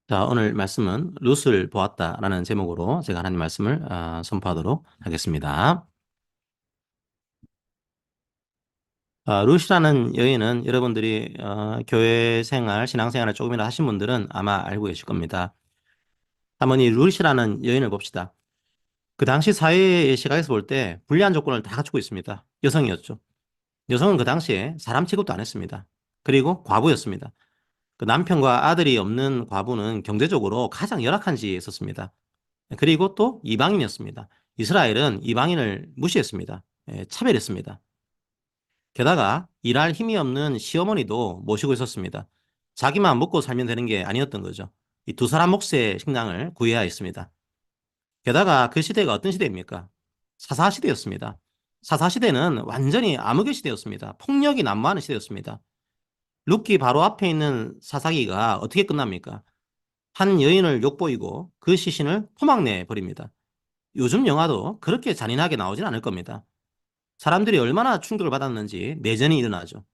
자, 오늘 말씀은 룻을 보았다라는 제목으로 제가 하나님 말씀을 선포하도록 하겠습니다. 룻이라는 여인은 여러분들이 교회 생활, 신앙 생활을 조금이나 하신 분들은 아마 알고 계실 겁니다. 한번 이 룻이라는 여인을 봅시다. 그 당시 사회의 시각에서 볼 때 불리한 조건을 다 갖추고 있습니다. 여성이었죠. 여성은 그 당시에 사람 취급도 안 했습니다. 그리고 과부였습니다. 그 남편과 아들이 없는 과부는 경제적으로 가장 열악한 지에 있었습니다. 그리고 또 이방인이었습니다. 이스라엘은 이방인을 무시했습니다. 차별했습니다. 게다가 일할 힘이 없는 시어머니도 모시고 있었습니다. 자기만 먹고 살면 되는 게 아니었던 거죠. 이 두 사람 몫의 식량을 구해야 했습니다. 게다가 그 시대가 어떤 시대입니까? 사사시대였습니다. 사사시대는 완전히 암흑의 시대였습니다. 폭력이 난무하는 시대였습니다. 룻기 바로 앞에 있는 사사기가 어떻게 끝납니까? 한 여인을 욕보이고 그 시신을 포막내 버립니다. 요즘 영화도 그렇게 잔인하게 나오진 않을 겁니다. 사람들이 얼마나 충격을 받았는지 내전이 일어나죠.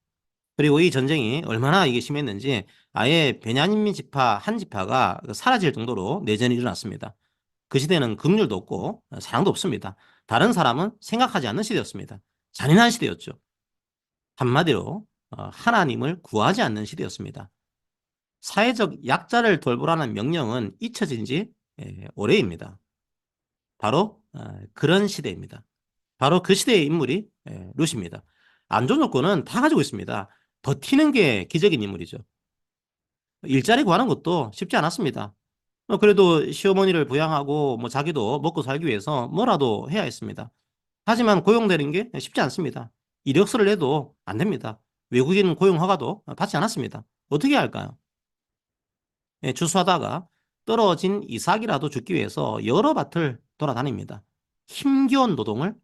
그리고 이 전쟁이 얼마나 이게 심했는지 아예 베냐민 지파 한 지파가 사라질 정도로 내전이 일어났습니다. 그 시대는 긍휼도 없고 사랑도 없습니다. 다른 사람은 생각하지 않는 시대였습니다. 잔인한 시대였죠. 한마디로 하나님을 구하지 않는 시대였습니다. 사회적 약자를 돌보라는 명령은 잊혀진 지 오래입니다. 바로 그런 시대입니다. 바로 그 시대의 인물이 룻입니다. 안 좋은 조건은 다 가지고 있습니다. 버티는 게 기적인 인물이죠. 일자리 구하는 것도 쉽지 않았습니다. 그래도 시어머니를 부양하고 뭐 자기도 먹고 살기 위해서 뭐라도 해야 했습니다. 하지만 고용되는 게 쉽지 않습니다. 이력서를 내도 안 됩니다. 외국인 고용 허가도 받지 않았습니다. 어떻게 해야 할까요? 추수하다가 떨어진 이삭이라도 죽기 위해서 여러 밭을 돌아다닙니다. 힘겨운 노동을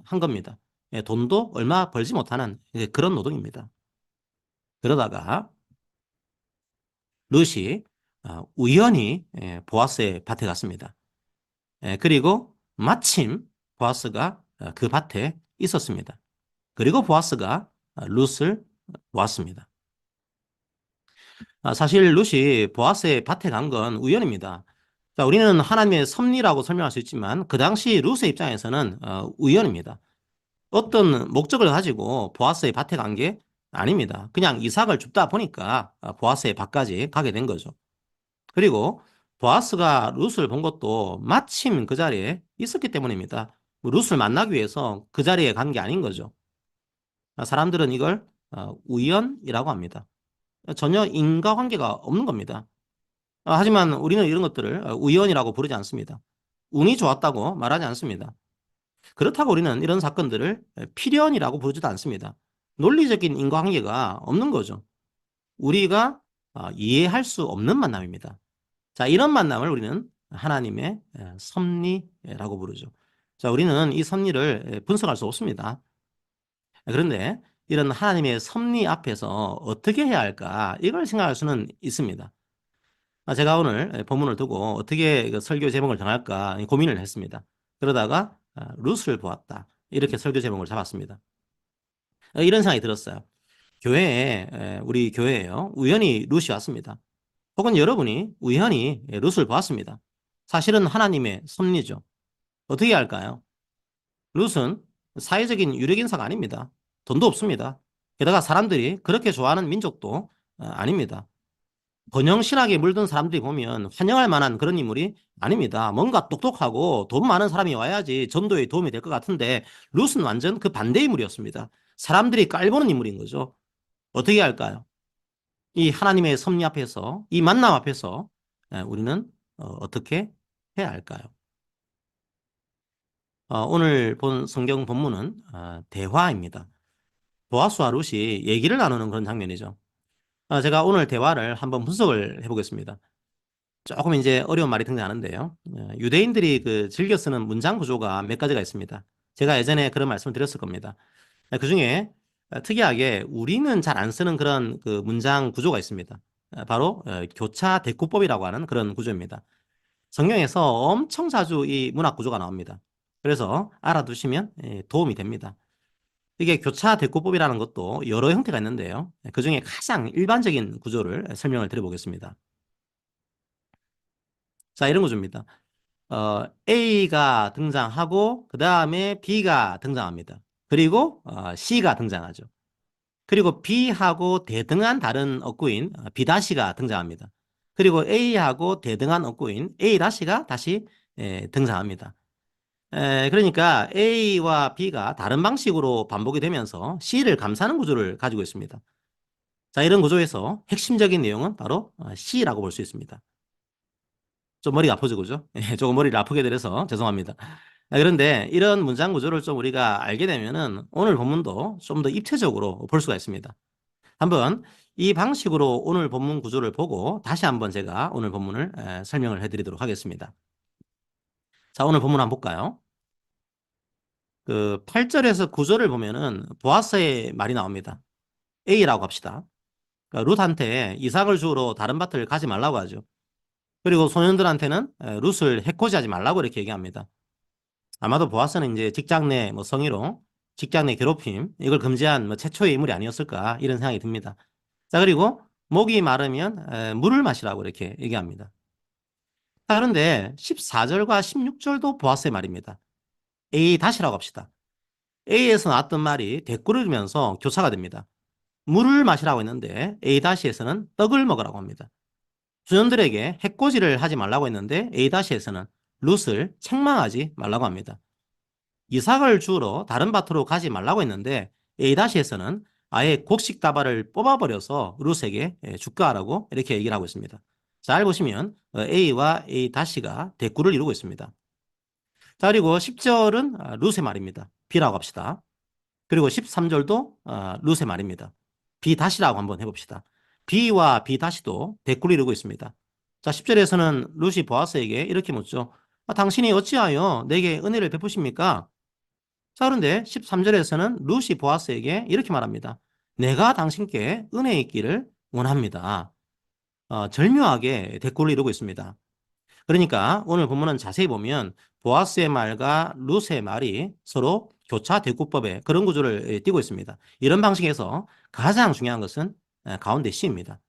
한 겁니다. 돈도 얼마 벌지 못하는 그런 노동입니다. 그러다가 룻이 우연히 보아스의 밭에 갔습니다. 그리고 마침 보아스가 그 밭에 있었습니다. 그리고 보아스가 룻을 보았습니다. 사실 룻이 보아스의 밭에 간 건 우연입니다. 자, 우리는 하나님의 섭리라고 설명할 수 있지만 그 당시 룻의 입장에서는 우연입니다. 어떤 목적을 가지고 보아스의 밭에 간 게 아닙니다. 그냥 이삭을 줍다 보니까 보아스의 밭까지 가게 된 거죠. 그리고 보아스가 룻을 본 것도 마침 그 자리에 있었기 때문입니다. 뭐 룻을 만나기 위해서 그 자리에 간 게 아닌 거죠. 사람들은 이걸 우연이라고 합니다. 전혀 인과관계가 없는 겁니다. 하지만 우리는 이런 것들을 우연이라고 부르지 않습니다. 운이 좋았다고 말하지 않습니다. 그렇다고 우리는 이런 사건들을 필연이라고 부르지도 않습니다. 논리적인 인과관계가 없는 거죠. 우리가 이해할 수 없는 만남입니다. 자, 이런 만남을 우리는 하나님의 섭리라고 부르죠. 자, 우리는 이 섭리를 분석할 수 없습니다. 그런데 이런 하나님의 섭리 앞에서 어떻게 해야 할까? 이걸 생각할 수는 있습니다. 제가 오늘 본문을 두고 어떻게 그 설교 제목을 정할까 고민을 했습니다. 그러다가 룻을 보았다. 이렇게 설교 제목을 잡았습니다. 이런 생각이 들었어요. 우리 교회에요. 우연히 룻이 왔습니다. 혹은 여러분이 우연히 룻을 보았습니다. 사실은 하나님의 섭리죠. 어떻게 할까요? 룻은 사회적인 유력 인사가 아닙니다. 돈도 없습니다. 게다가 사람들이 그렇게 좋아하는 민족도 아닙니다. 번영신학에 물든 사람들이 보면 환영할 만한 그런 인물이 아닙니다. 뭔가 똑똑하고 돈 많은 사람이 와야지 전도에 도움이 될 것 같은데 룻은 완전 그 반대 인물이었습니다. 사람들이 깔보는 인물인 거죠. 어떻게 할까요? 이 하나님의 섭리 앞에서 이 만남 앞에서 우리는 어떻게 해야 할까요? 오늘 본 성경 본문은 대화입니다. 보아스와 룻이 얘기를 나누는 그런 장면이죠. 제가 오늘 대화를 한번 분석을 해보겠습니다. 조금 이제 어려운 말이 등장하는데요. 유대인들이 그 즐겨 쓰는 문장 구조가 몇 가지가 있습니다. 제가 예전에 그런 말씀을 드렸을 겁니다. 그 중에 특이하게 우리는 잘 안 쓰는 그런 그 문장 구조가 있습니다. 바로 교차 대꾸법이라고 하는 그런 구조입니다. 성경에서 엄청 자주 이 문학 구조가 나옵니다. 그래서 알아두시면 도움이 됩니다. 이게 교차 대꾸법이라는 것도 여러 형태가 있는데요. 그 중에 가장 일반적인 구조를 설명을 드려보겠습니다. 자, 이런 구조입니다. A가 등장하고 그 다음에 B가 등장합니다. 그리고 C가 등장하죠. 그리고 B하고 대등한 다른 억구인 B-가 등장합니다. 그리고 A하고 대등한 억구인 A-가 다시 등장합니다. 그러니까 A와 B가 다른 방식으로 반복이 되면서 C를 감싸는 구조를 가지고 있습니다. 자, 이런 구조에서 핵심적인 내용은 바로 C라고 볼 수 있습니다. 좀 머리가 아프죠, 그죠? 조금 머리를 아프게 드려서 죄송합니다. 그런데 이런 문장 구조를 좀 우리가 알게 되면은 오늘 본문도 좀 더 입체적으로 볼 수가 있습니다. 한번 이 방식으로 오늘 본문 구조를 보고 다시 한번 제가 오늘 본문을 설명을 해드리도록 하겠습니다. 자, 오늘 본문 한번 볼까요? 그 8절에서 9절을 보면은 보아스의 말이 나옵니다. A라고 합시다. 그러니까 룻한테 이삭을 주우러 다른 밭을 가지 말라고 하죠. 그리고 소년들한테는 룻을 해코지하지 말라고 이렇게 얘기합니다. 아마도 보아스는 이제 직장 내 뭐 성희롱, 직장 내 괴롭힘 이걸 금지한 뭐 최초의 인물이 아니었을까 이런 생각이 듭니다. 자, 그리고 목이 마르면 물을 마시라고 이렇게 얘기합니다. 자, 그런데 14절과 16절도 보아스의 말입니다. A-라고 합시다. A에서 나왔던 말이 대꾸를 이루면서 교차가 됩니다. 물을 마시라고 했는데 A-에서는 떡을 먹으라고 합니다. 수년들에게 해코지를 하지 말라고 했는데 A-에서는 룻을 책망하지 말라고 합니다. 이삭을 주우러 다른 밭으로 가지 말라고 했는데 A-에서는 아예 곡식 다발을 뽑아버려서 룻에게 주가하라고 이렇게 얘기를 하고 있습니다. 잘 보시면 A와 A-가 대꾸를 이루고 있습니다. 자, 그리고 10절은 룻의 말입니다. B라고 합시다. 그리고 13절도 룻의 말입니다. B-라고 한번 해봅시다. B와 B-도 대꾸를 이루고 있습니다. 자, 10절에서는 룻이 보아스에게 이렇게 묻죠. 당신이 어찌하여 내게 은혜를 베푸십니까? 자, 그런데 13절에서는 룻이 보아스에게 이렇게 말합니다. 내가 당신께 은혜 있기를 원합니다. 절묘하게 대꾸를 이루고 있습니다. 그러니까 오늘 본문은 자세히 보면 보아스의 말과 룻의 말이 서로 교차 대꾸법의 그런 구조를 띠고 있습니다. 이런 방식에서 가장 중요한 것은 가운데 C입니다.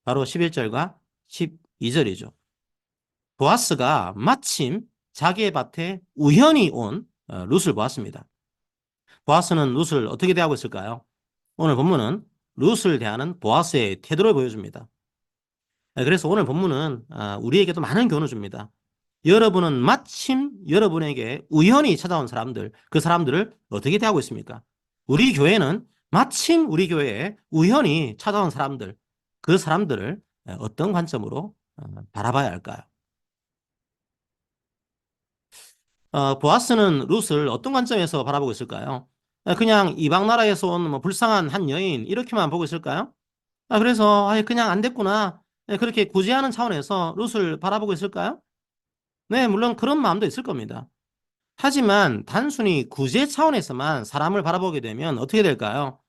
바로 11절과 12절이죠. 보아스가 마침 자기의 밭에 우연히 온 룻을 보았습니다. 보아스는 룻을 어떻게 대하고 있을까요? 오늘 본문은 룻을 대하는 보아스의 태도를 보여줍니다. 그래서 오늘 본문은 우리에게도 많은 교훈을 줍니다. 여러분은 마침 여러분에게 우연히 찾아온 사람들, 그 사람들을 어떻게 대하고 있습니까? 우리 교회는 마침 우리 교회에 우연히 찾아온 사람들, 그 사람들을 어떤 관점으로 바라봐야 할까요? 보아스는 룻을 어떤 관점에서 바라보고 있을까요? 그냥 이방 나라에서 온 뭐 불쌍한 한 여인 이렇게만 보고 있을까요? 그래서 그냥 안 됐구나. 그렇게 구제하는 차원에서 룻을 바라보고 있을까요? 네, 물론 그런 마음도 있을 겁니다. 하지만 단순히 구제 차원에서만 사람을 바라보게 되면 어떻게 될까요?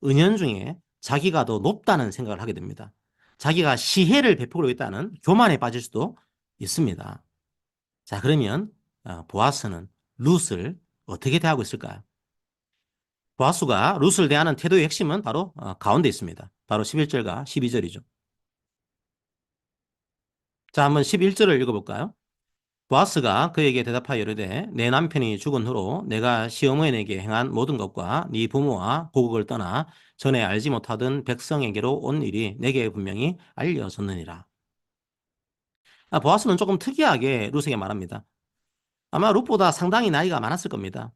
은연중에 자기가 더 높다는 생각을 하게 됩니다. 자기가 시혜를 베풀고 있다는 교만에 빠질 수도 있습니다. 자, 그러면 보아스는 룻을 어떻게 대하고 있을까요? 보아스가 룻을 대하는 태도의 핵심은 바로 가운데 있습니다. 바로 11절과 12절이죠. 자, 한번 11절을 읽어볼까요? 보아스가 그에게 대답하여 이르되 내 남편이 죽은 후로 내가 시어머니에게 행한 모든 것과 네 부모와 고국을 떠나 전에 알지 못하던 백성에게로 온 일이 내게 분명히 알려졌느니라. 보아스는 조금 특이하게 룻에게 말합니다. 아마 룻보다 상당히 나이가 많았을 겁니다.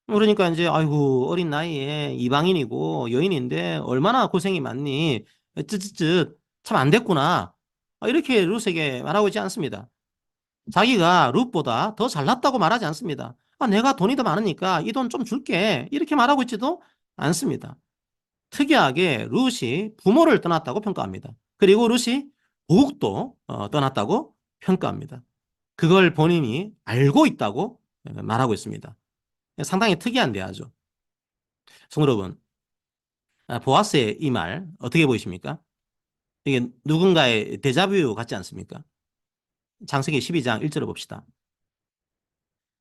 그러니까 이제 아이고 어린 나이에 이방인이고 여인인데 얼마나 고생이 많니? 쯧쯧쯧 참 안 됐구나. 이렇게 룻에게 말하고 있지 않습니다. 자기가 룻보다 더 잘났다고 말하지 않습니다. 내가 돈이 더 많으니까 이 돈 좀 줄게. 이렇게 말하고 있지도 않습니다. 특이하게 룻이 부모를 떠났다고 평가합니다. 그리고 룻이 고국도 떠났다고 평가합니다. 그걸 본인이 알고 있다고 말하고 있습니다. 상당히 특이한 대화죠. 성도 여러분, 보아스의 이 말 어떻게 보이십니까? 이게 누군가의 데자뷰 같지 않습니까? 창세기 12장 1절을 봅시다.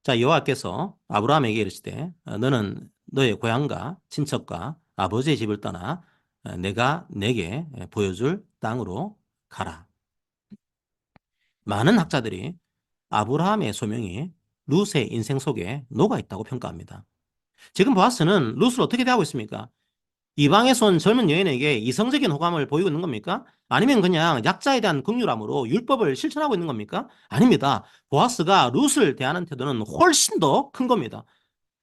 자, 여호와께서 아브라함에게 이르시되 너는 너의 고향과 친척과 아버지의 집을 떠나 내가 내게 보여줄 땅으로 가라. 많은 학자들이 아브라함의 소명이 룻의 인생 속에 녹아 있다고 평가합니다. 지금 보아스는 룻을 어떻게 대하고 있습니까? 이방에서 온 젊은 여인에게 이성적인 호감을 보이고 있는 겁니까? 아니면 그냥 약자에 대한 긍휼함으로 율법을 실천하고 있는 겁니까? 아닙니다. 보아스가 룻을 대하는 태도는 훨씬 더 큰 겁니다.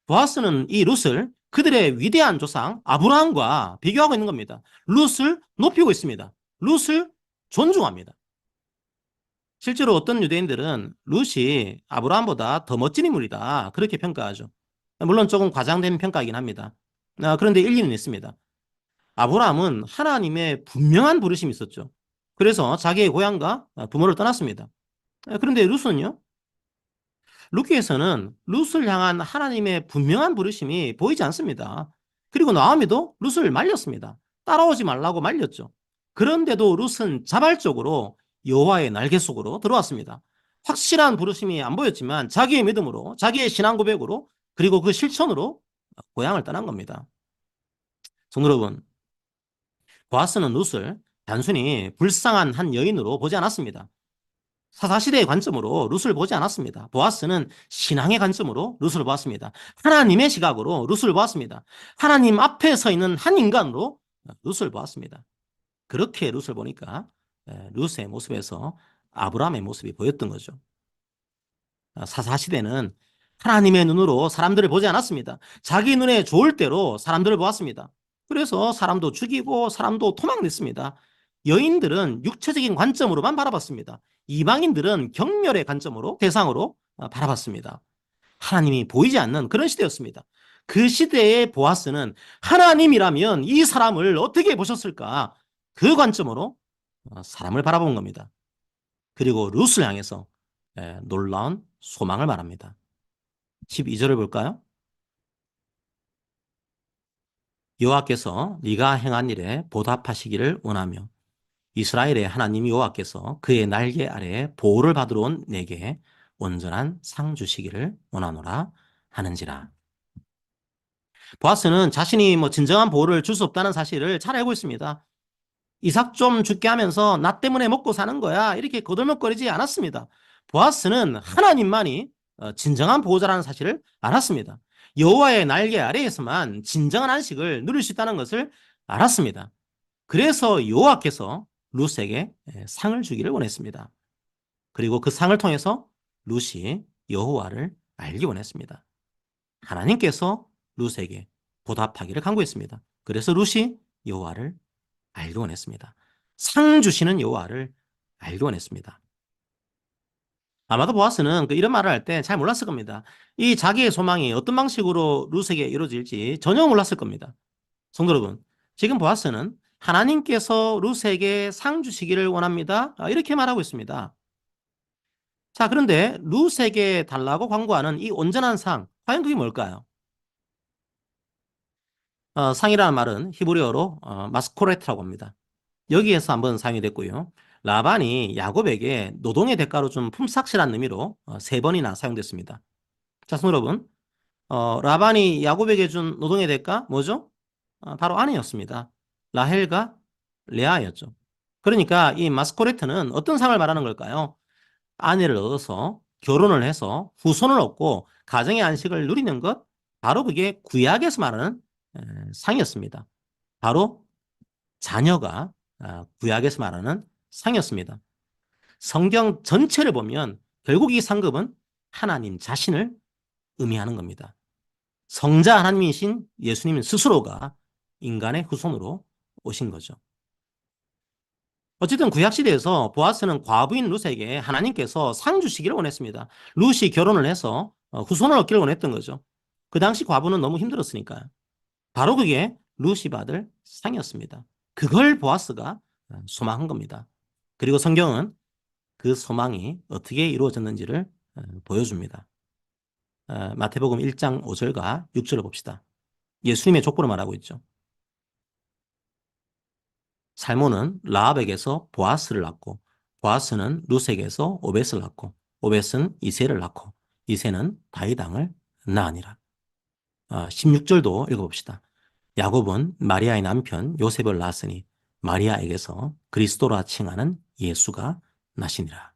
보아스는 이 룻을 그들의 위대한 조상 아브라함과 비교하고 있는 겁니다. 룻을 높이고 있습니다. 룻을 존중합니다. 실제로 어떤 유대인들은 룻이 아브라함보다 더 멋진 인물이다, 그렇게 평가하죠. 물론 조금 과장된 평가이긴 합니다. 그런데 일리는 있습니다. 아브라함은 하나님의 분명한 부르심이 있었죠. 그래서 자기의 고향과 부모를 떠났습니다. 그런데 룻은요? 룻기에서는 룻을 향한 하나님의 분명한 부르심이 보이지 않습니다. 그리고 나오미도 룻을 말렸습니다. 따라오지 말라고 말렸죠. 그런데도 룻은 자발적으로 여호와의 날개 속으로 들어왔습니다. 확실한 부르심이 안 보였지만 자기의 믿음으로, 자기의 신앙 고백으로, 그리고 그 실천으로 고향을 떠난 겁니다. 성도 여러분, 보아스는 룻을 단순히 불쌍한 한 여인으로 보지 않았습니다. 사사시대의 관점으로 룻을 보지 않았습니다. 보아스는 신앙의 관점으로 룻을 보았습니다. 하나님의 시각으로 룻을 보았습니다. 하나님 앞에 서 있는 한 인간으로 룻을 보았습니다. 그렇게 룻을 보니까 룻의 모습에서 아브라함의 모습이 보였던 거죠. 사사시대는 하나님의 눈으로 사람들을 보지 않았습니다. 자기 눈에 좋을 대로 사람들을 보았습니다. 그래서 사람도 죽이고 사람도 토막냈습니다. 여인들은 육체적인 관점으로만 바라봤습니다. 이방인들은 경멸의 관점으로, 대상으로 바라봤습니다. 하나님이 보이지 않는 그런 시대였습니다. 그 시대의 보아스는 하나님이라면 이 사람을 어떻게 보셨을까? 그 관점으로 사람을 바라본 겁니다. 그리고 룻을 향해서 놀라운 소망을 말합니다. 12절을 볼까요? 여호와께서 네가 행한 일에 보답하시기를 원하며 이스라엘의 하나님 여호와께서 그의 날개 아래 보호를 받으러 온 내게 온전한 상 주시기를 원하노라 하는지라. 보아스는 자신이 진정한 보호를 줄 수 없다는 사실을 잘 알고 있습니다. 이삭 좀 죽게 하면서 나 때문에 먹고 사는 거야, 이렇게 거들먹거리지 않았습니다. 보아스는 하나님만이 진정한 보호자라는 사실을 알았습니다. 여호와의 날개 아래에서만 진정한 안식을 누릴 수 있다는 것을 알았습니다. 그래서 여호와께서 룻에게 상을 주기를 원했습니다. 그리고 그 상을 통해서 룻이 여호와를 알기 원했습니다. 하나님께서 룻에게 보답하기를 간구했습니다. 그래서 룻이 여호와를 알기 원했습니다. 상 주시는 여호와를 알기 원했습니다. 아마도 보아스는 이런 말을 할 때 잘 몰랐을 겁니다. 이 자기의 소망이 어떤 방식으로 룻에게 이루어질지 전혀 몰랐을 겁니다. 성도 여러분, 지금 보아스는 하나님께서 룻에게 상 주시기를 원합니다, 이렇게 말하고 있습니다. 자, 그런데 룻에게 달라고 광고하는 이 온전한 상, 과연 그게 뭘까요? 상이라는 말은 히브리어로 마스코레트라고 합니다. 여기에서 한번 사용이 됐고요. 라반이 야곱에게 노동의 대가로 준 품삯이라는 의미로 3번이나 사용됐습니다. 자, 성도 여러분, 라반이 야곱에게 준 노동의 대가 뭐죠? 바로 아내였습니다. 라헬과 레아였죠. 그러니까 이 마스코레트는 어떤 상을 말하는 걸까요? 아내를 얻어서 결혼을 해서 후손을 얻고 가정의 안식을 누리는 것, 바로 그게 구약에서 말하는 상이었습니다. 바로 자녀가 구약에서 말하는 상이었습니다. 성경 전체를 보면 결국 이 상급은 하나님 자신을 의미하는 겁니다. 성자 하나님이신 예수님 스스로가 인간의 후손으로 오신 거죠. 어쨌든 구약시대에서 보아스는 과부인 룻에게 하나님께서 상 주시기를 원했습니다. 룻이 결혼을 해서 후손을 얻기를 원했던 거죠. 그 당시 과부는 너무 힘들었으니까요. 바로 그게 룻이 받을 상이었습니다. 그걸 보아스가 소망한 겁니다. 그리고 성경은 그 소망이 어떻게 이루어졌는지를 보여줍니다. 마태복음 1장 5절과 6절을 봅시다. 예수님의 족보를 말하고 있죠. 살몬은 라합에게서 보아스를 낳고 보아스는 룻에게서 오벳을 낳고 오벳은 이새를 낳고 이새는 다윗 왕을 낳으니라. 16절도 읽어봅시다. 야곱은 마리아의 남편 요셉을 낳았으니 마리아에게서 그리스도라 칭하는 예수가 나시니라.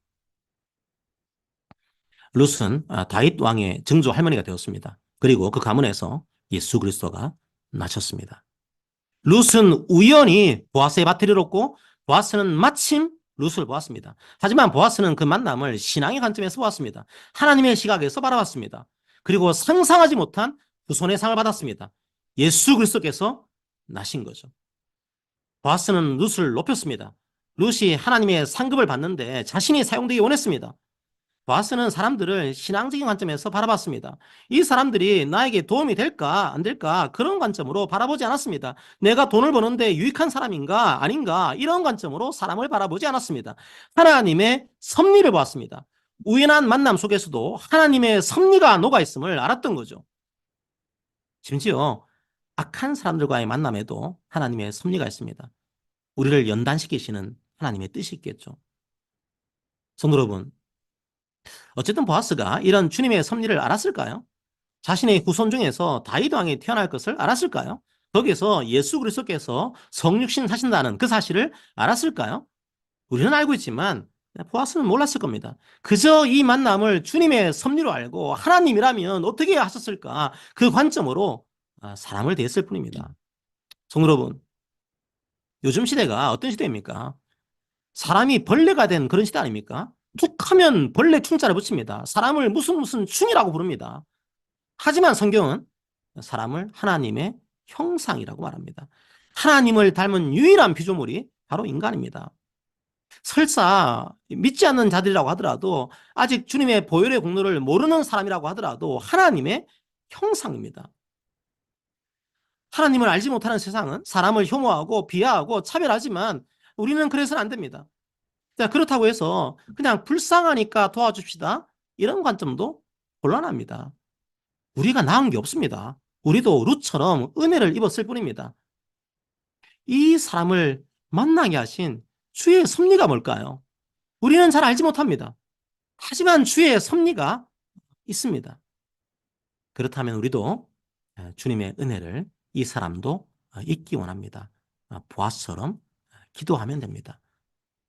룻은 다윗 왕의 증조 할머니가 되었습니다. 그리고 그 가문에서 예수 그리스도가 나셨습니다. 룻은 우연히 보아스의 밭을 잃었고 보아스는 마침 룻을 보았습니다. 하지만 보아스는 그 만남을 신앙의 관점에서 보았습니다. 하나님의 시각에서 바라봤습니다. 그리고 상상하지 못한 후손의 상을 받았습니다. 예수 그리스도께서 나신 거죠. 보아스는 룻을 높였습니다. 룻이 하나님의 상급을 받는데 자신이 사용되기 원했습니다. 보아스는 사람들을 신앙적인 관점에서 바라봤습니다. 이 사람들이 나에게 도움이 될까 안 될까 그런 관점으로 바라보지 않았습니다. 내가 돈을 버는데 유익한 사람인가 아닌가 이런 관점으로 사람을 바라보지 않았습니다. 하나님의 섭리를 보았습니다. 우연한 만남 속에서도 하나님의 섭리가 녹아있음을 알았던 거죠. 심지어 악한 사람들과의 만남에도 하나님의 섭리가 있습니다. 우리를 연단시키시는 하나님의 뜻이 있겠죠. 성도 여러분, 어쨌든 보아스가 이런 주님의 섭리를 알았을까요? 자신의 후손 중에서 다윗 왕이 태어날 것을 알았을까요? 거기에서 예수 그리스도께서 성육신 하신다는 그 사실을 알았을까요? 우리는 알고 있지만 보아스는 몰랐을 겁니다. 그저 이 만남을 주님의 섭리로 알고 하나님이라면 어떻게 하셨을까 그 관점으로 사람을 대했을 뿐입니다. 성도 여러분, 요즘 시대가 어떤 시대입니까? 사람이 벌레가 된 그런 시대 아닙니까? 툭 하면 벌레 충자를 붙입니다. 사람을 무슨 충이라고 부릅니다. 하지만 성경은 사람을 하나님의 형상이라고 말합니다. 하나님을 닮은 유일한 피조물이 바로 인간입니다. 설사 믿지 않는 자들이라고 하더라도 아직 주님의 보혈의 공로를 모르는 사람이라고 하더라도 하나님의 형상입니다. 하나님을 알지 못하는 세상은 사람을 혐오하고 비하하고 차별하지만 우리는 그래서는 안 됩니다. 자, 그렇다고 해서 그냥 불쌍하니까 도와줍시다. 이런 관점도 곤란합니다. 우리가 나은 게 없습니다. 우리도 룻처럼 은혜를 입었을 뿐입니다. 이 사람을 만나게 하신 주의 섭리가 뭘까요? 우리는 잘 알지 못합니다. 하지만 주의 섭리가 있습니다. 그렇다면 우리도 주님의 은혜를 이 사람도 잊기 원합니다. 보아스처럼 기도하면 됩니다.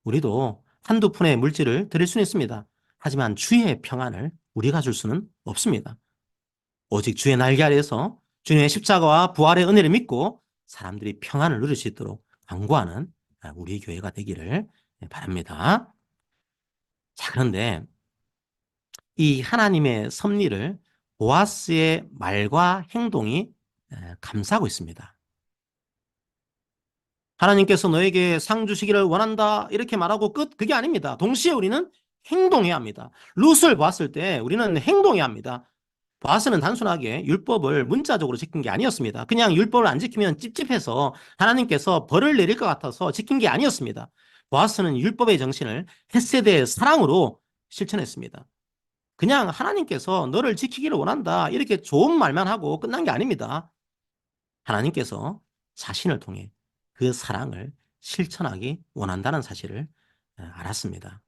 우리도 한두 푼의 물질을 드릴 수는 있습니다. 하지만 주의 평안을 우리가 줄 수는 없습니다. 오직 주의 날개 아래에서 주님의 십자가와 부활의 은혜를 믿고 사람들이 평안을 누릴 수 있도록 간구하는 우리 교회가 되기를 바랍니다. 자, 그런데 이 하나님의 섭리를 보아스의 말과 행동이 감싸고 있습니다. 하나님께서 너에게 상 주시기를 원한다 이렇게 말하고 끝, 그게 아닙니다. 동시에 우리는 행동해야 합니다. 룻을 보았을 때 우리는 행동해야 합니다. 보아스는 단순하게 율법을 문자적으로 지킨 게 아니었습니다. 그냥 율법을 안 지키면 찝찝해서 하나님께서 벌을 내릴 것 같아서 지킨 게 아니었습니다. 보아스는 율법의 정신을 헤세드의 사랑으로 실천했습니다. 그냥 하나님께서 너를 지키기를 원한다 이렇게 좋은 말만 하고 끝난 게 아닙니다. 하나님께서 자신을 통해 그 사랑을 실천하기 원한다는 사실을 알았습니다.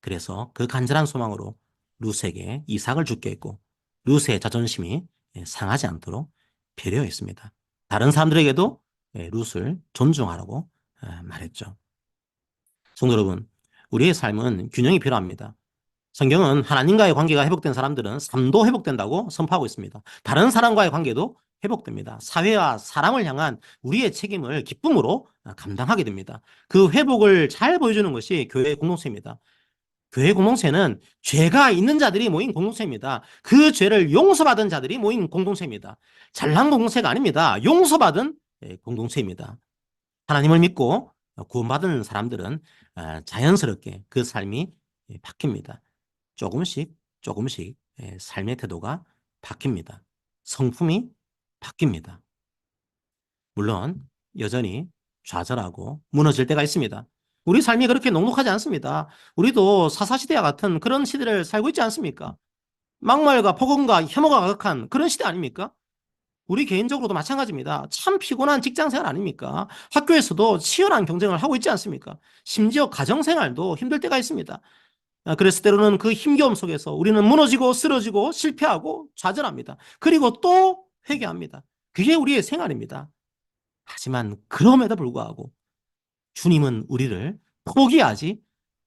그래서 그 간절한 소망으로 룻에게 이삭을 주게 했고 룻의 자존심이 상하지 않도록 배려했습니다. 다른 사람들에게도 룻을 존중하라고 말했죠. 성도 여러분, 우리의 삶은 균형이 필요합니다. 성경은 하나님과의 관계가 회복된 사람들은 삶도 회복된다고 선포하고 있습니다. 다른 사람과의 관계도 회복됩니다. 사회와 사람을 향한 우리의 책임을 기쁨으로 감당하게 됩니다. 그 회복을 잘 보여주는 것이 교회의 공동체입니다. 교회 공동체는 죄가 있는 자들이 모인 공동체입니다. 그 죄를 용서받은 자들이 모인 공동체입니다. 잘난 공동체가 아닙니다. 용서받은 공동체입니다. 하나님을 믿고 구원받은 사람들은 자연스럽게 그 삶이 바뀝니다. 조금씩 삶의 태도가 바뀝니다. 성품이 바뀝니다. 물론 여전히 좌절하고 무너질 때가 있습니다. 우리 삶이 그렇게 녹록하지 않습니다. 우리도 사사시대와 같은 그런 시대를 살고 있지 않습니까? 막말과 폭언과 혐오가 가득한 그런 시대 아닙니까? 우리 개인적으로도 마찬가지입니다. 참 피곤한 직장생활 아닙니까? 학교에서도 치열한 경쟁을 하고 있지 않습니까? 심지어 가정생활도 힘들 때가 있습니다. 그래서 때로는 그 힘겨움 속에서 우리는 무너지고 쓰러지고 실패하고 좌절합니다. 그리고 또 회개합니다. 그게 우리의 생활입니다. 하지만 그럼에도 불구하고 주님은 우리를 포기하지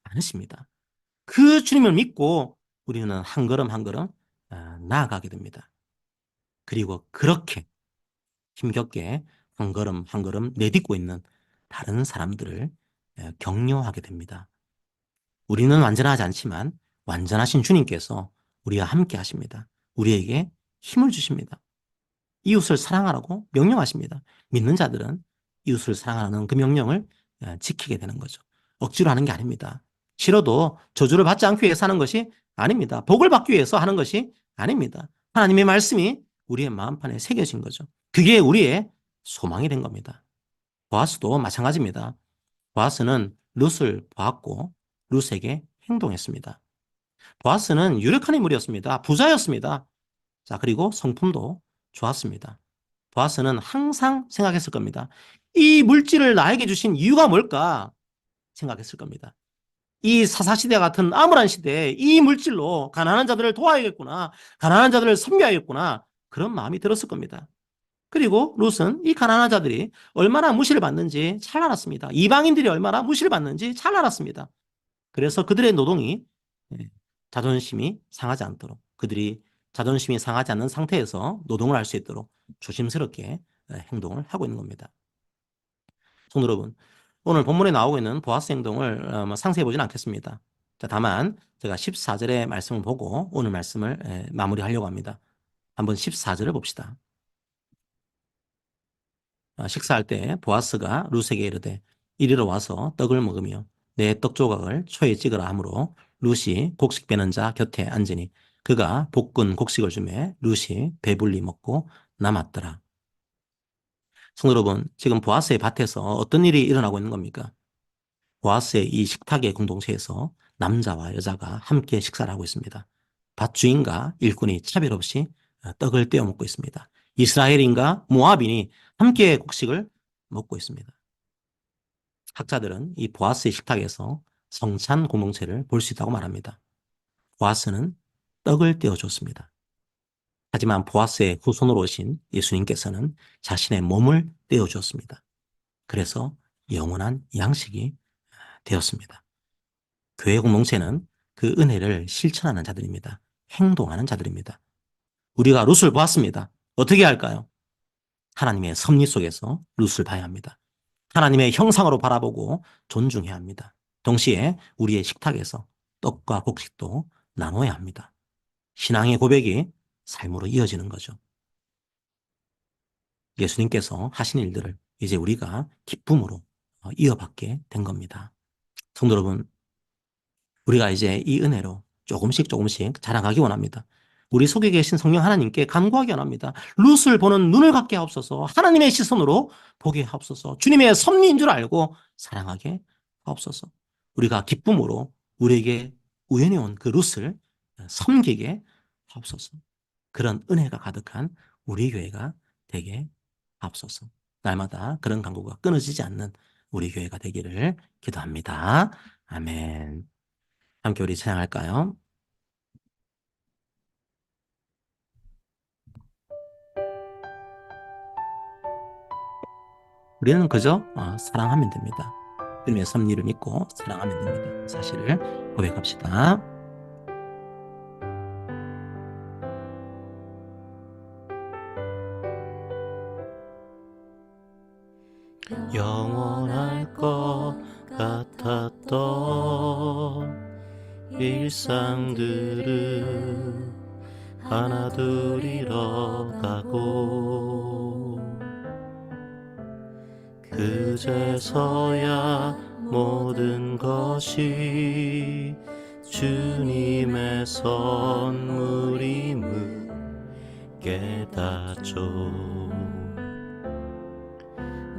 않으십니다. 그 주님을 믿고 우리는 한 걸음 한 걸음 나아가게 됩니다. 그리고 그렇게 힘겹게 한 걸음 한 걸음 내딛고 있는 다른 사람들을 격려하게 됩니다. 우리는 완전하지 않지만 완전하신 주님께서 우리와 함께 하십니다. 우리에게 힘을 주십니다. 이웃을 사랑하라고 명령하십니다. 믿는 자들은 이웃을 사랑하는 그 명령을 지키게 되는 거죠. 억지로 하는 게 아닙니다. 싫어도 저주를 받지 않기 위해서 하는 것이 아닙니다. 복을 받기 위해서 하는 것이 아닙니다. 하나님의 말씀이 우리의 마음판에 새겨진 거죠. 그게 우리의 소망이 된 겁니다. 보아스도 마찬가지입니다. 보아스는 룻을 보았고 룻에게 행동했습니다. 보아스는 유력한 인물이었습니다. 부자였습니다. 자, 그리고 성품도 좋았습니다. 보아스는 항상 생각했을 겁니다. 이 물질을 나에게 주신 이유가 뭘까 생각했을 겁니다. 이 사사시대 같은 암울한 시대에 이 물질로 가난한 자들을 도와야겠구나, 가난한 자들을 섬겨야겠구나, 그런 마음이 들었을 겁니다. 그리고 룻은 이 가난한 자들이 얼마나 무시를 받는지 잘 알았습니다. 이방인들이 얼마나 무시를 받는지 잘 알았습니다. 그래서 그들의 노동이 자존심이 상하지 않도록, 그들이 자존심이 상하지 않는 상태에서 노동을 할 수 있도록 조심스럽게 행동을 하고 있는 겁니다. 성도 여러분, 오늘 본문에 나오고 있는 보아스 행동을 상세히 보지는 않겠습니다. 자, 다만 제가 14절의 말씀을 보고 오늘 말씀을 마무리하려고 합니다. 한번 14절을 봅시다. 식사할 때 보아스가 룻에게 이르되 이리로 와서 떡을 먹으며 내 떡 조각을 초에 찍으라 하므로 룻이 곡식 베는 자 곁에 앉으니 그가 볶은 곡식을 주매 룻이 배불리 먹고 남았더라. 성도 여러분, 지금 보아스의 밭에서 어떤 일이 일어나고 있는 겁니까? 보아스의 이 식탁의 공동체에서 남자와 여자가 함께 식사를 하고 있습니다. 밭 주인과 일꾼이 차별 없이 떡을 떼어 먹고 있습니다. 이스라엘인과 모압인이 함께 곡식을 먹고 있습니다. 학자들은 이 보아스의 식탁에서 성찬 공동체를 볼 수 있다고 말합니다. 보아스는 떡을 떼어줬습니다. 하지만 보아스의 후손으로 오신 예수님께서는 자신의 몸을 떼어주었습니다. 그래서 영원한 양식이 되었습니다. 교회 공동체는 그 은혜를 실천하는 자들입니다. 행동하는 자들입니다. 우리가 룻을 보았습니다. 어떻게 할까요? 하나님의 섭리 속에서 룻을 봐야 합니다. 하나님의 형상으로 바라보고 존중해야 합니다. 동시에 우리의 식탁에서 떡과 곡식도 나눠야 합니다. 신앙의 고백이 삶으로 이어지는 거죠. 예수님께서 하신 일들을 이제 우리가 기쁨으로 이어받게 된 겁니다. 성도 여러분, 우리가 이제 이 은혜로 조금씩 자라가기 원합니다. 우리 속에 계신 성령 하나님께 간구하기 원합니다. 룻을 보는 눈을 갖게 하옵소서. 하나님의 시선으로 보게 하옵소서. 주님의 섭리인 줄 알고 사랑하게 하옵소서. 우리가 기쁨으로 우리에게 우연히 온 그 룻을 섬기게 하옵소서. 그런 은혜가 가득한 우리 교회가 되게 하옵소서. 날마다 그런 간구가 끊어지지 않는 우리 교회가 되기를 기도합니다. 아멘. 함께 우리 찬양할까요? 우리는 그저 사랑하면 됩니다. 주님의 섭리를 믿고 사랑하면 됩니다. 사실을 고백합시다. 영원할 것 같았던 일상들을 하나둘 잃어가고 그제서야 모든 것이 주님의 선물임을 깨닫죠.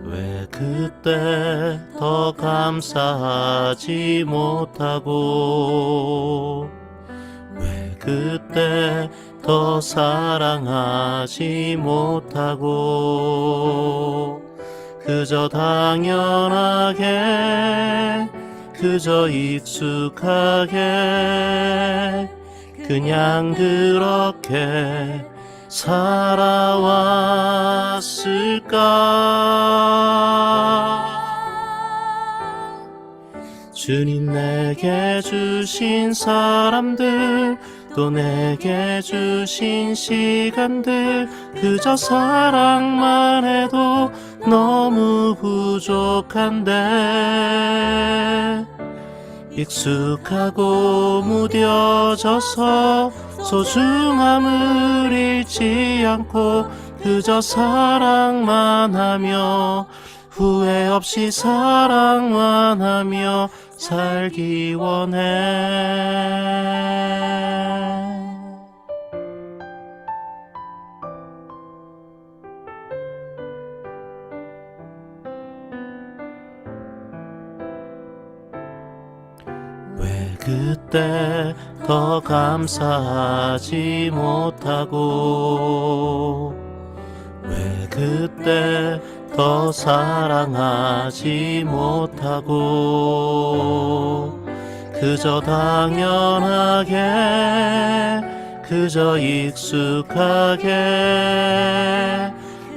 왜 그때 더 감사하지 못하고 왜 그때 더 사랑하지 못하고 그저 당연하게 그저 익숙하게 그냥 그렇게 살아왔을까? 주님 내게 주신 사람들 또 내게 주신 시간들 그저 사랑만 해도 너무 부족한데 익숙하고 무뎌져서 소중함을 잃지 않고 그저 사랑만 하며 후회 없이 사랑만 하며 살기 원해. 왜 그때 더 감사하지 못하고 왜 그때 더 사랑하지 못하고 그저 당연하게 그저 익숙하게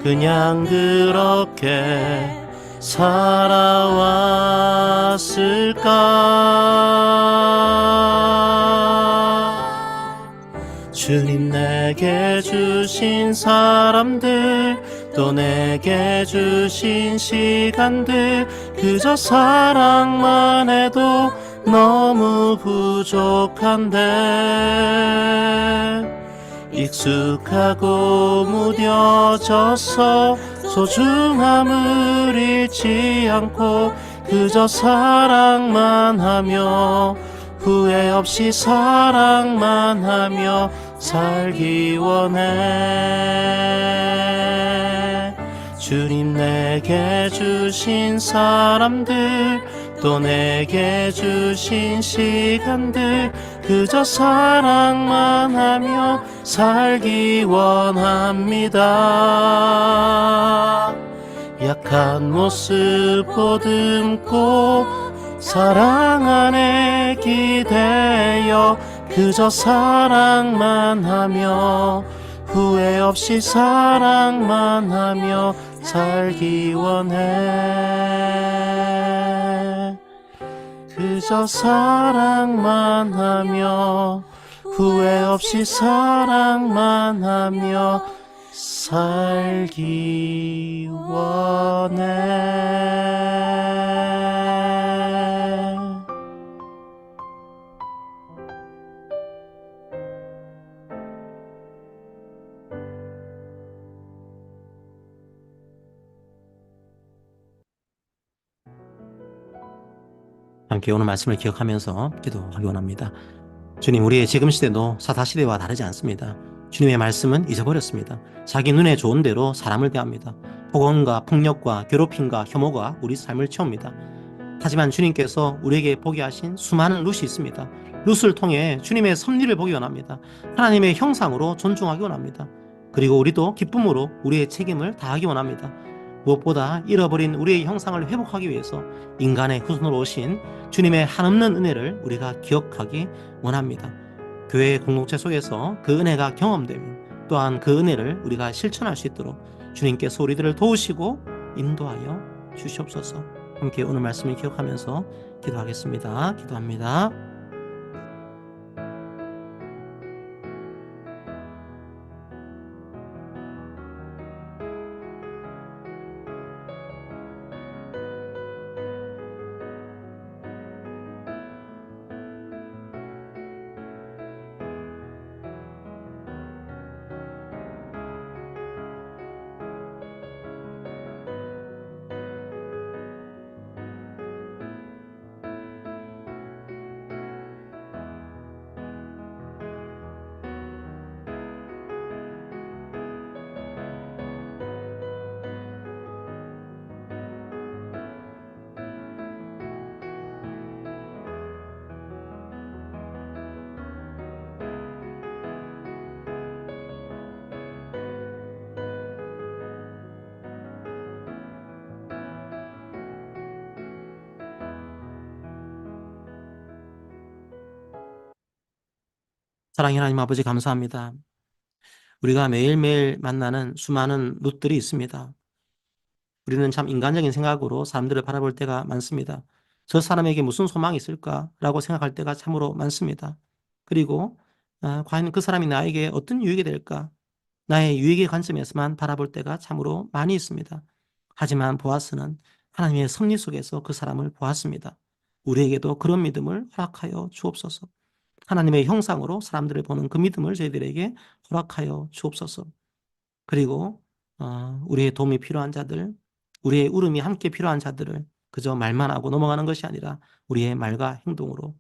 그냥 그렇게 살아왔을까. 주님 내게 주신 사람들 또 내게 주신 시간들 그저 사랑만 해도 너무 부족한데 익숙하고 무뎌져서 소중함을 잃지 않고 그저 사랑만 하며 후회 없이 사랑만 하며 살기 원해. 주님 내게 주신 사람들 또 내게 주신 시간들 그저 사랑만 하며 살기 원합니다. 약한 모습 보듬고 사랑 안에 기대어 그저 사랑만 하며 후회 없이 사랑만 하며 살기 원해. 그저 사랑만 하며 후회 없이 사랑만 하며 살기 원해. 함께 오늘 말씀을 기억하면서 기도하기 원합니다. 주님, 우리의 지금 시대도 사사시대와 다르지 않습니다. 주님의 말씀은 잊어버렸습니다. 자기 눈에 좋은 대로 사람을 대합니다. 폭언과 폭력과 괴롭힘과 혐오가 우리 삶을 채웁니다. 하지만 주님께서 우리에게 보게 하신 수많은 룻이 있습니다. 룻을 통해 주님의 섭리를 보기 원합니다. 하나님의 형상으로 존중하기 원합니다. 그리고 우리도 기쁨으로 우리의 책임을 다하기 원합니다. 무엇보다 잃어버린 우리의 형상을 회복하기 위해서 인간의 후손으로 오신 주님의 한없는 은혜를 우리가 기억하기 원합니다. 교회 공동체 속에서 그 은혜가 경험되면 또한 그 은혜를 우리가 실천할 수 있도록 주님께서 우리들을 도우시고 인도하여 주시옵소서. 함께 오늘 말씀을 기억하면서 기도하겠습니다. 기도합니다. 사랑의 하나님 아버지, 감사합니다. 우리가 매일매일 만나는 수많은 룻들이 있습니다. 우리는 참 인간적인 생각으로 사람들을 바라볼 때가 많습니다. 저 사람에게 무슨 소망이 있을까라고 생각할 때가 참으로 많습니다. 그리고 과연 그 사람이 나에게 어떤 유익이 될까? 나의 유익의 관점에서만 바라볼 때가 참으로 많이 있습니다. 하지만 보아스는 하나님의 섭리 속에서 그 사람을 보았습니다. 우리에게도 그런 믿음을 허락하여 주옵소서. 하나님의 형상으로 사람들을 보는 그 믿음을 저희들에게 허락하여 주옵소서. 그리고 우리의 도움이 필요한 자들, 우리의 울음이 함께 필요한 자들을 그저 말만 하고 넘어가는 것이 아니라 우리의 말과 행동으로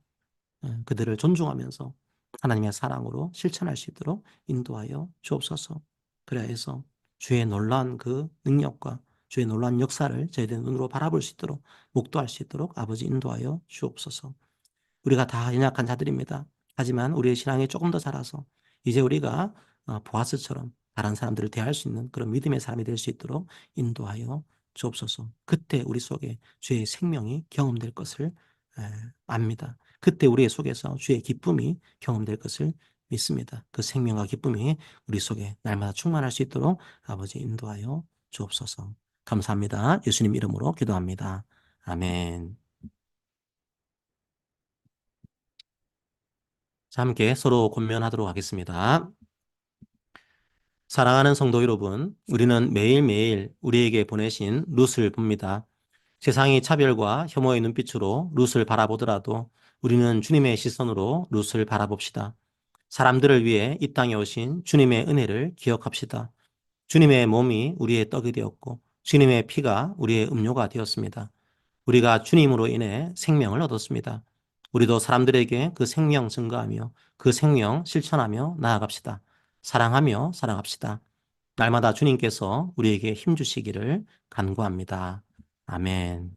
그들을 존중하면서 하나님의 사랑으로 실천할 수 있도록 인도하여 주옵소서. 그래야 해서 주의 놀라운 그 능력과 주의 놀라운 역사를 저희들의 눈으로 바라볼 수 있도록 목도할 수 있도록 아버지 인도하여 주옵소서. 우리가 다 연약한 자들입니다. 하지만 우리의 신앙이 조금 더 자라서 이제 우리가 보아스처럼 다른 사람들을 대할 수 있는 그런 믿음의 사람이 될 수 있도록 인도하여 주옵소서. 그때 우리 속에 주의 생명이 경험될 것을 압니다. 그때 우리 속에서 주의 기쁨이 경험될 것을 믿습니다. 그 생명과 기쁨이 우리 속에 날마다 충만할 수 있도록 아버지 인도하여 주옵소서. 감사합니다. 예수님 이름으로 기도합니다. 아멘. 자, 함께 서로 권면하도록 하겠습니다. 사랑하는 성도 여러분, 우리는 매일매일 우리에게 보내신 룻을 봅니다. 세상이 차별과 혐오의 눈빛으로 룻을 바라보더라도 우리는 주님의 시선으로 룻을 바라봅시다. 사람들을 위해 이 땅에 오신 주님의 은혜를 기억합시다. 주님의 몸이 우리의 떡이 되었고 주님의 피가 우리의 음료가 되었습니다. 우리가 주님으로 인해 생명을 얻었습니다. 우리도 사람들에게 그 생명 증거하며 그 생명 실천하며 나아갑시다. 사랑하며 살아갑시다. 날마다 주님께서 우리에게 힘 주시기를 간구합니다. 아멘.